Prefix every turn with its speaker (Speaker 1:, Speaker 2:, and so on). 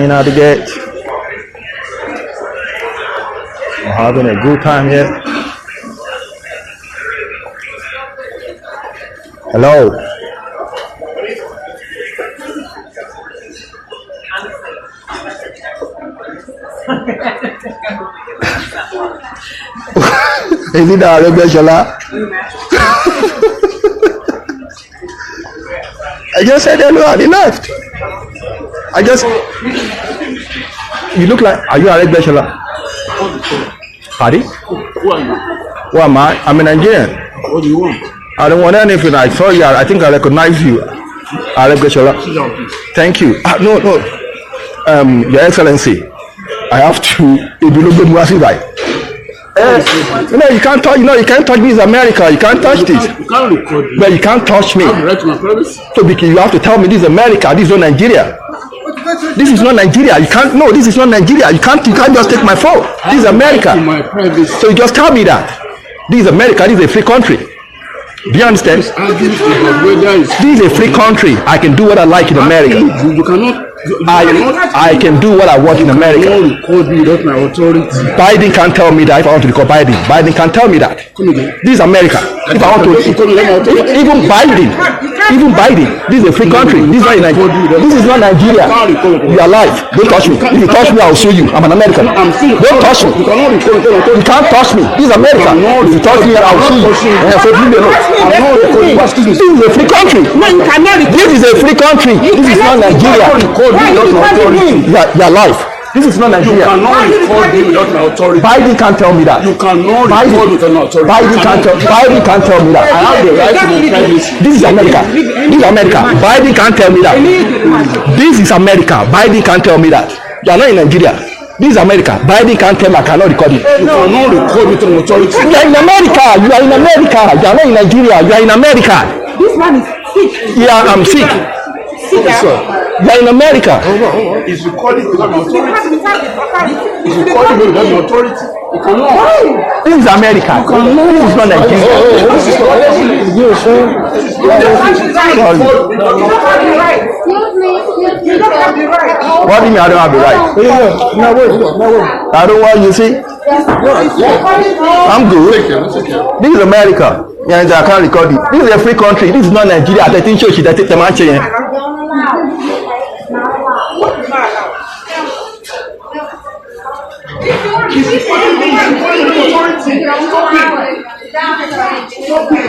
Speaker 1: out the gate. We're having a good time here. Hello. Is it AREGBESOLA? I just said hello and he left. You look like, are you AREGBESOLA? Pardon?
Speaker 2: Who are you?
Speaker 1: Who am I? I'm a Nigerian.
Speaker 2: What do you want?
Speaker 1: I don't want anything. I saw you. I think I recognize you. AREGBESOLA.
Speaker 2: Sit down, please.
Speaker 1: Thank you. No. Your Excellency, I have to. No, you can't touch. You can't touch me. It's America. You can't touch this.
Speaker 2: You can't record me.
Speaker 1: But you can't touch me.
Speaker 2: I have the right to my privacy.
Speaker 1: So you have to tell me this is America. This is not Nigeria. This is not Nigeria. You can't. No, this is not Nigeria. You can't just take my phone. This is America.
Speaker 2: To my privacy.
Speaker 1: So you just tell me that this is America. This is a free country. Do you understand? This is a free country. I can do what I like in America.
Speaker 2: You cannot.
Speaker 1: I can do what I want in America.
Speaker 2: Record me without my authority.
Speaker 1: Biden can't tell me that if I want to record Biden. Biden can't tell me that. This is America. If I want to, even Biden, this is a free country. This is not Nigeria. This is not Nigeria. You are alive. Don't touch me. If you touch me, I will sue you. I'm an American. Don't touch me. You can't touch me. This is America. If you touch me, I will sue you. This is a free country. This is a free country. This is not Nigeria. Your life. This is not Nigeria.
Speaker 2: You cannot record me without my authority.
Speaker 1: Biden can't tell me that.
Speaker 2: You cannot record without my authority.
Speaker 1: Biden can't tell me that.
Speaker 2: I have the right to my privacy.
Speaker 1: This is America. This is America. Biden can't tell me that. This is America. Biden can't tell me that. You are not in Nigeria. This is America. Biden can't tell me I cannot record it.
Speaker 2: You cannot record without my authority.
Speaker 1: You are in America. You are in America. You are not in Nigeria. You are in America.
Speaker 3: This man is sick.
Speaker 1: Yeah, I'm sick. You are in America.
Speaker 2: He's recording without my authority. He's recording without my authority. You cannot.
Speaker 1: This is America. This is not Nigeria. What do you mean I don't have the right? I don't want you see. I'm good. This is America. Yeah, I can't record it. This is a free country. This is not Nigeria. I think she take the match here.
Speaker 2: Stop it.